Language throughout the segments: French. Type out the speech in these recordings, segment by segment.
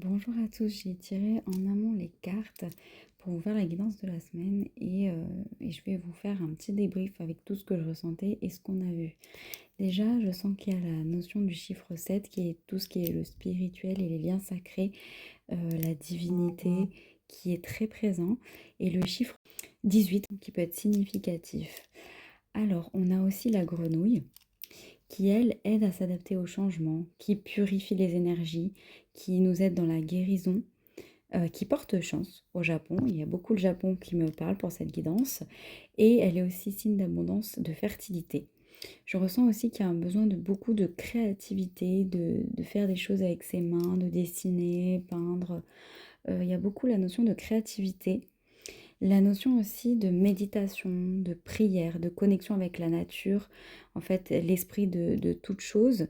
Bonjour à tous, j'ai tiré en amont les cartes pour vous faire la guidance de la semaine et je vais vous faire un petit débrief avec tout ce que je ressentais et ce qu'on a vu. Déjà, je sens qu'il y a la notion du chiffre 7 qui est tout ce qui est le spirituel et les liens sacrés, la divinité qui est très présent et le chiffre 18 qui peut être significatif. Alors, on a aussi la grenouille qui, elle, aide à s'adapter au changement, qui purifie les énergies, qui nous aide dans la guérison, qui porte chance au Japon. Il y a beaucoup le Japon qui me parle pour cette guidance. Et elle est aussi signe d'abondance, de fertilité. Je ressens aussi qu'il y a un besoin de beaucoup de créativité, de faire des choses avec ses mains, de dessiner, peindre. Il y a beaucoup la notion de créativité, la notion aussi de méditation, de prière, de connexion avec la nature, en fait, l'esprit de toute chose.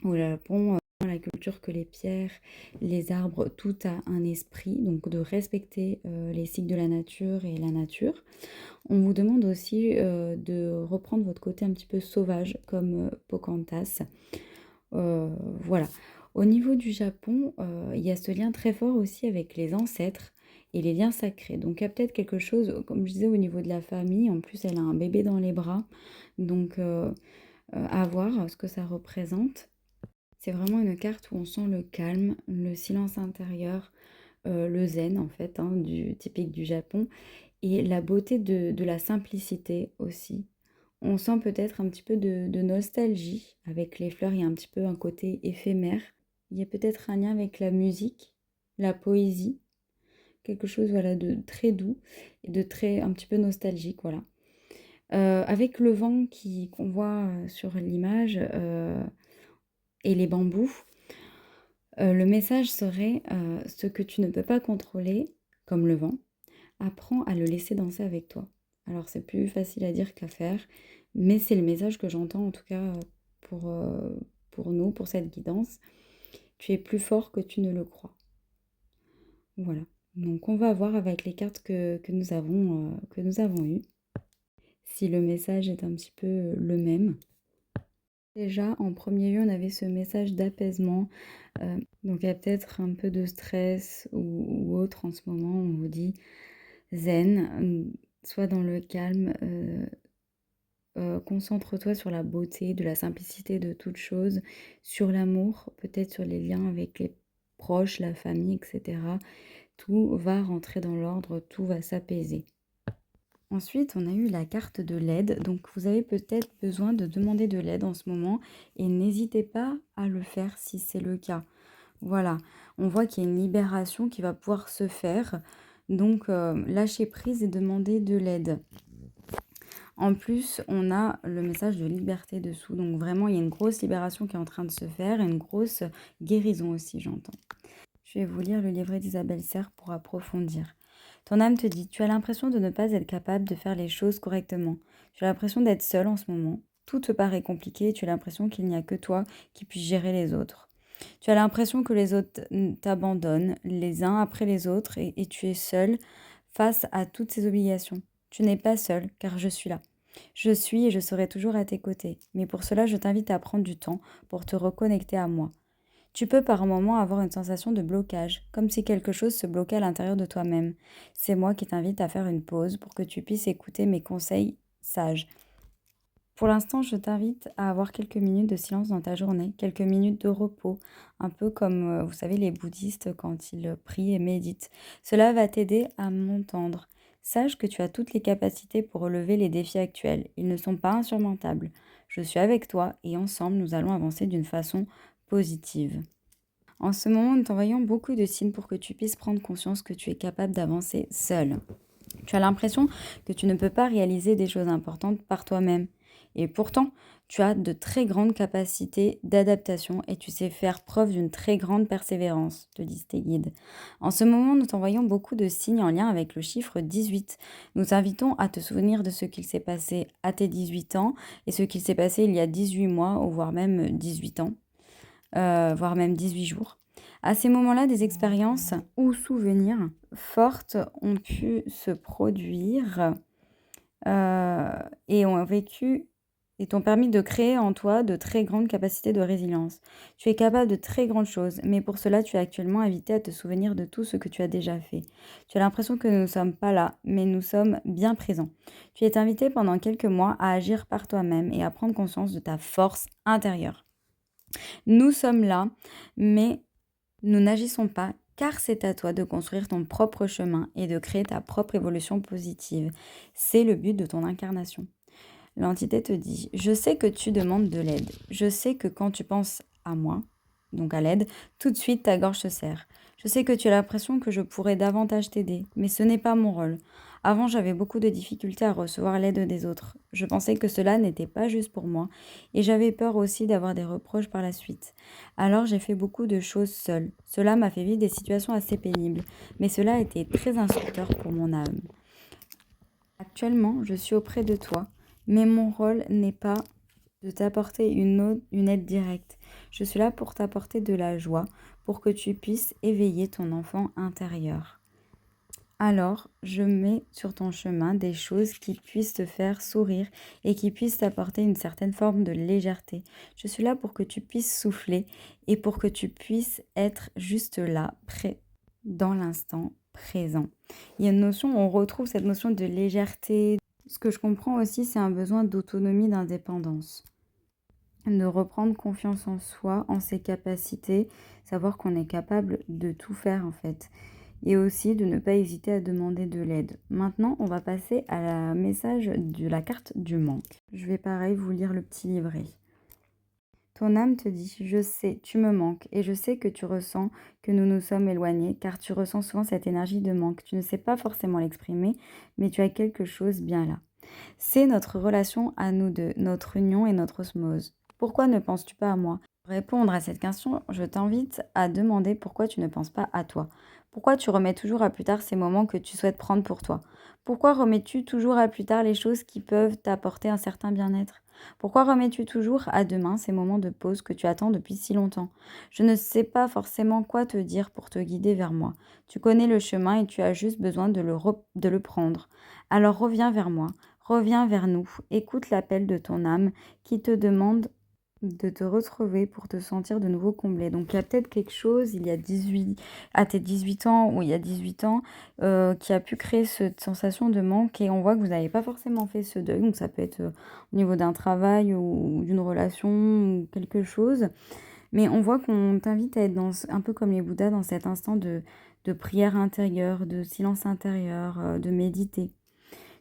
Au Japon, la culture que les pierres, les arbres, tout a un esprit, donc de respecter les cycles de la nature et la nature. On vous demande aussi de reprendre votre côté un petit peu sauvage, comme Pocahontas. Voilà. Au niveau du Japon, il y a ce lien très fort aussi avec les ancêtres et les liens sacrés. Donc il y a peut-être quelque chose, comme je disais, au niveau de la famille. En plus, elle a un bébé dans les bras. Donc à voir ce que ça représente. C'est vraiment une carte où on sent le calme, le silence intérieur, le zen en fait, hein, typique du Japon, et la beauté de la simplicité aussi. On sent peut-être un petit peu de nostalgie avec les fleurs, il y a un petit peu un côté éphémère. Il y a peut-être un lien avec la musique, la poésie, quelque chose voilà, de très doux et de très un petit peu nostalgique, voilà. Avec le vent qu'on voit sur l'image et les bambous, le message serait, ce que tu ne peux pas contrôler, comme le vent, apprends à le laisser danser avec toi. Alors c'est plus facile à dire qu'à faire, mais c'est le message que j'entends en tout cas, pour nous, pour cette guidance. Tu es plus fort que tu ne le crois. Voilà. Donc on va voir avec les cartes que nous avons eues, si le message est un petit peu, le même. Déjà, en premier lieu, on avait ce message d'apaisement. Donc il y a peut-être un peu de stress ou autre en ce moment. On vous dit zen, sois dans le calme, concentre-toi sur la beauté, de la simplicité de toute chose, sur l'amour, peut-être sur les liens avec les proches, la famille, etc. Tout va rentrer dans l'ordre, tout va s'apaiser. Ensuite, on a eu la carte de l'aide. Donc, vous avez peut-être besoin de demander de l'aide en ce moment et n'hésitez pas à le faire si c'est le cas. Voilà, on voit qu'il y a une libération qui va pouvoir se faire. Donc, lâcher prise et demander de l'aide. En plus, on a le message de liberté dessous. Donc, vraiment, il y a une grosse libération qui est en train de se faire et une grosse guérison aussi, j'entends. Je vais vous lire le livret d'Isabelle Serre pour approfondir. Ton âme te dit, tu as l'impression de ne pas être capable de faire les choses correctement. Tu as l'impression d'être seule en ce moment. Tout te paraît compliqué et tu as l'impression qu'il n'y a que toi qui puisse gérer les autres. Tu as l'impression que les autres t'abandonnent les uns après les autres et tu es seule face à toutes ces obligations. Tu n'es pas seule car je suis là. Je suis et je serai toujours à tes côtés. Mais pour cela, je t'invite à prendre du temps pour te reconnecter à moi. Tu peux par moments avoir une sensation de blocage, comme si quelque chose se bloquait à l'intérieur de toi-même. C'est moi qui t'invite à faire une pause pour que tu puisses écouter mes conseils sages. Pour l'instant, je t'invite à avoir quelques minutes de silence dans ta journée, quelques minutes de repos, un peu comme, vous savez, les bouddhistes quand ils prient et méditent. Cela va t'aider à m'entendre. Sache que tu as toutes les capacités pour relever les défis actuels. Ils ne sont pas insurmontables. Je suis avec toi et ensemble, nous allons avancer d'une façon positive. En ce moment, nous t'envoyons beaucoup de signes pour que tu puisses prendre conscience que tu es capable d'avancer seul. Tu as l'impression que tu ne peux pas réaliser des choses importantes par toi-même. Et pourtant, tu as de très grandes capacités d'adaptation et tu sais faire preuve d'une très grande persévérance, te disent tes guides. En ce moment, nous t'envoyons beaucoup de signes en lien avec le chiffre 18. Nous t'invitons à te souvenir de ce qu'il s'est passé à tes 18 ans et ce qu'il s'est passé il y a 18 mois ou voire même 18 ans, voire même 18 jours. À ces moments-là, des expériences ou souvenirs fortes ont pu se produire et ont vécu et t'ont permis de créer en toi de très grandes capacités de résilience. Tu es capable de très grandes choses, mais pour cela, tu es actuellement invité à te souvenir de tout ce que tu as déjà fait. Tu as l'impression que nous ne sommes pas là, mais nous sommes bien présents. Tu es invité pendant quelques mois à agir par toi-même et à prendre conscience de ta force intérieure. Nous sommes là, mais nous n'agissons pas car c'est à toi de construire ton propre chemin et de créer ta propre évolution positive. C'est le but de ton incarnation. L'entité te dit, je sais que tu demandes de l'aide. Je sais que quand tu penses à moi, donc à l'aide, tout de suite ta gorge se serre. Je sais que tu as l'impression que je pourrais davantage t'aider, mais ce n'est pas mon rôle. Avant, j'avais beaucoup de difficultés à recevoir l'aide des autres. Je pensais que cela n'était pas juste pour moi, et j'avais peur aussi d'avoir des reproches par la suite. Alors j'ai fait beaucoup de choses seule. Cela m'a fait vivre des situations assez pénibles, mais cela a été très instructeur pour mon âme. Actuellement, je suis auprès de toi, mais mon rôle n'est pas de t'apporter une aide directe. Je suis là pour t'apporter de la joie, pour que tu puisses éveiller ton enfant intérieur. Alors, je mets sur ton chemin des choses qui puissent te faire sourire et qui puissent t'apporter une certaine forme de légèreté. Je suis là pour que tu puisses souffler et pour que tu puisses être juste là, prêt, dans l'instant présent. Il y a une notion, on retrouve cette notion de légèreté. Ce que je comprends aussi, c'est un besoin d'autonomie, d'indépendance. De reprendre confiance en soi, en ses capacités, savoir qu'on est capable de tout faire en fait. Et aussi de ne pas hésiter à demander de l'aide. Maintenant, on va passer à la message de la carte du manque. Je vais pareil vous lire le petit livret. Ton âme te dit, je sais, tu me manques, et je sais que tu ressens que nous nous sommes éloignés, car tu ressens souvent cette énergie de manque. Tu ne sais pas forcément l'exprimer, mais tu as quelque chose bien là. C'est notre relation à nous deux, notre union et notre osmose. Pourquoi ne penses-tu pas à moi? Pour répondre à cette question, je t'invite à demander pourquoi tu ne penses pas à toi. Pourquoi tu remets toujours à plus tard ces moments que tu souhaites prendre pour toi? Pourquoi remets-tu toujours à plus tard les choses qui peuvent t'apporter un certain bien-être? Pourquoi remets-tu toujours à demain ces moments de pause que tu attends depuis si longtemps? Je ne sais pas forcément quoi te dire pour te guider vers moi. Tu connais le chemin et tu as juste besoin de le prendre. Alors reviens vers moi. Reviens vers nous, écoute l'appel de ton âme qui te demande de te retrouver pour te sentir de nouveau comblé. Donc il y a peut-être quelque chose, il y a 18, à tes 18 ans ou il y a 18 ans, qui a pu créer cette sensation de manque et on voit que vous n'avez pas forcément fait ce deuil. Donc ça peut être au niveau d'un travail ou d'une relation ou quelque chose. Mais on voit qu'on t'invite à être un peu comme les Bouddhas dans cet instant de prière intérieure, de silence intérieur, de méditer.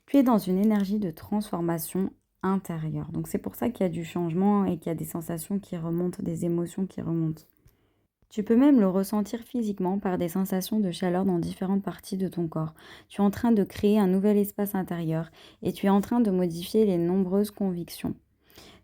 Tu es dans une énergie de transformation intérieure. Donc c'est pour ça qu'il y a du changement et qu'il y a des sensations qui remontent, des émotions qui remontent. Tu peux même le ressentir physiquement par des sensations de chaleur dans différentes parties de ton corps. Tu es en train de créer un nouvel espace intérieur et tu es en train de modifier les nombreuses convictions.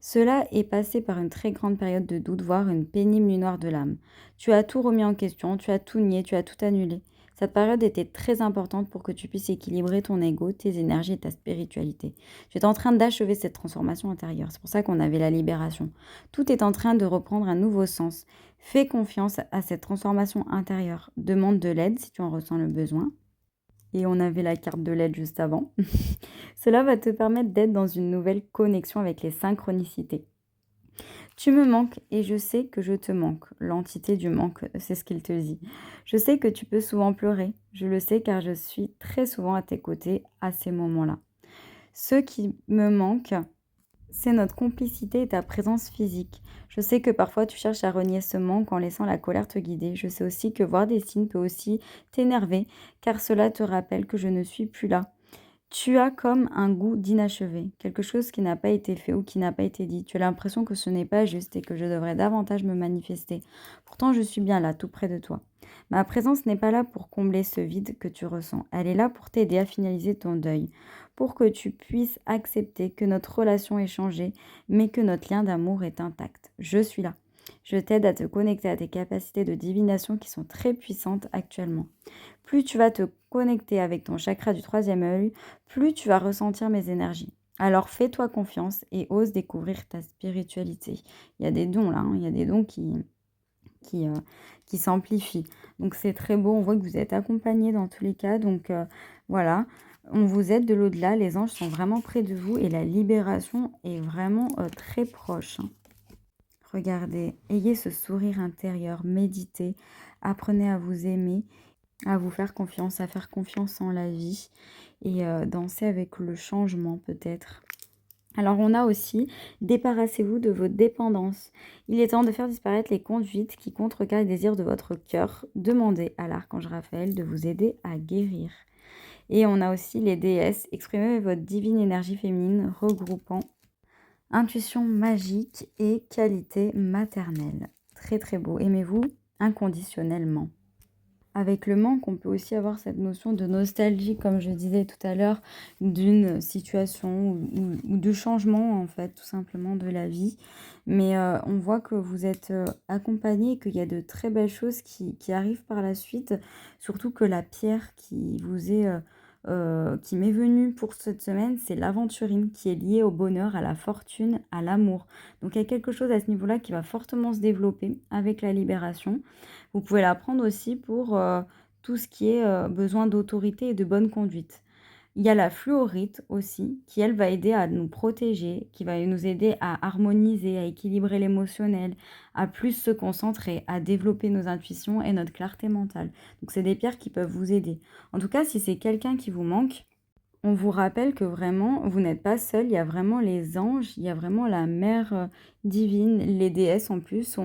Cela est passé par une très grande période de doute, voire une pénible nuit noire de l'âme. Tu as tout remis en question, tu as tout nié, tu as tout annulé. Cette période était très importante pour que tu puisses équilibrer ton ego, tes énergies et ta spiritualité. Tu es en train d'achever cette transformation intérieure. C'est pour ça qu'on avait la libération. Tout est en train de reprendre un nouveau sens. Fais confiance à cette transformation intérieure. Demande de l'aide si tu en ressens le besoin. Et on avait la carte de l'aide juste avant. Cela va te permettre d'être dans une nouvelle connexion avec les synchronicités. Tu me manques et je sais que je te manque. L'entité du manque, c'est ce qu'il te dit. Je sais que tu peux souvent pleurer. Je le sais car je suis très souvent à tes côtés à ces moments-là. Ce qui me manque, c'est notre complicité et ta présence physique. Je sais que parfois tu cherches à renier ce manque en laissant la colère te guider. Je sais aussi que voir des signes peut aussi t'énerver car cela te rappelle que je ne suis plus là. Tu as comme un goût d'inachevé, quelque chose qui n'a pas été fait ou qui n'a pas été dit. Tu as l'impression que ce n'est pas juste et que je devrais davantage me manifester. Pourtant, je suis bien là, tout près de toi. Ma présence n'est pas là pour combler ce vide que tu ressens. Elle est là pour t'aider à finaliser ton deuil, pour que tu puisses accepter que notre relation est changée, mais que notre lien d'amour est intact. Je suis là. Je t'aide à te connecter à tes capacités de divination qui sont très puissantes actuellement. Plus tu vas te connecter avec ton chakra du troisième œil, plus tu vas ressentir mes énergies. Alors fais-toi confiance et ose découvrir ta spiritualité. Il y a des dons là, il y a des dons qui, euh, qui s'amplifient. Donc c'est très beau, on voit que vous êtes accompagné dans tous les cas. Donc voilà, On vous aide de l'au-delà, les anges sont vraiment près de vous et la libération est vraiment très proche, hein. Regardez, ayez ce sourire intérieur, méditez, apprenez à vous aimer, à vous faire confiance, à faire confiance en la vie et dansez avec le changement peut-être. Alors on a aussi, débarrassez-vous de vos dépendances. Il est temps de faire disparaître les conduites qui contrecarrent les désirs de votre cœur. Demandez à l'archange Raphaël de vous aider à guérir. Et on a aussi les déesses. Exprimez votre divine énergie féminine regroupant intuition magique et qualité maternelle. Très très beau. Aimez-vous inconditionnellement. Avec le manque, on peut aussi avoir cette notion de nostalgie, comme je disais tout à l'heure, d'une situation ou de changement, en fait, tout simplement de la vie. Mais on voit que vous êtes accompagné, qu'il y a de très belles choses qui arrivent par la suite. Surtout que la pierre qui m'est venue pour cette semaine, c'est l'aventurine qui est liée au bonheur, à la fortune, à l'amour. Donc il y a quelque chose à ce niveau-là qui va fortement se développer avec la libération. Vous pouvez la prendre aussi pour tout ce qui est besoin d'autorité et de bonne conduite. Il y a la fluorite aussi, qui elle va aider à nous protéger, qui va nous aider à harmoniser, à équilibrer l'émotionnel, à plus se concentrer, à développer nos intuitions et notre clarté mentale. Donc c'est des pierres qui peuvent vous aider. En tout cas, si c'est quelqu'un qui vous manque, on vous rappelle que vraiment, vous n'êtes pas seul, il y a vraiment les anges, il y a vraiment la mère divine, les déesses en plus,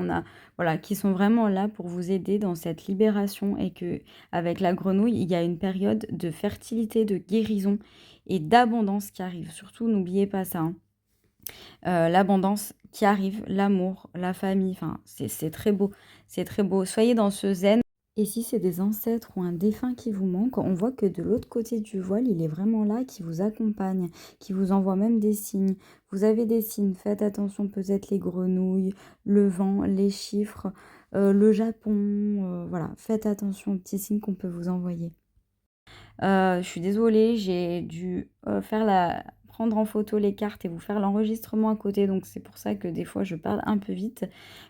voilà, qui sont vraiment là pour vous aider dans cette libération et que avec la grenouille, il y a une période de fertilité, de guérison et d'abondance qui arrive. Surtout, n'oubliez pas ça, hein. L'abondance qui arrive, l'amour, la famille, enfin, c'est très beau, c'est très beau. Soyez dans ce zen. Et si c'est des ancêtres ou un défunt qui vous manque, on voit que de l'autre côté du voile, il est vraiment là, qui vous accompagne, qui vous envoie même des signes. Vous avez des signes, faites attention, peut-être les grenouilles, le vent, les chiffres, le Japon, voilà, faites attention aux petits signes qu'on peut vous envoyer. Je suis désolée, j'ai dû, prendre en photo les cartes et vous faire l'enregistrement à côté, donc c'est pour ça que des fois je parle un peu vite,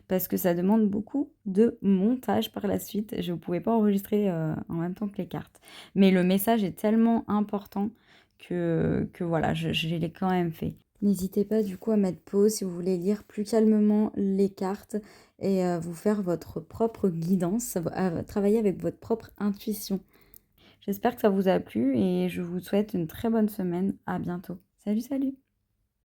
parce que ça demande beaucoup de montage par la suite. Je ne pouvais pas enregistrer, en même temps que les cartes. Mais le message est tellement important que voilà, je l'ai quand même fait. N'hésitez pas du coup à mettre pause si vous voulez lire plus calmement les cartes et vous faire votre propre guidance, à travailler avec votre propre intuition. J'espère que ça vous a plu et je vous souhaite une très bonne semaine. À bientôt. Salut, salut!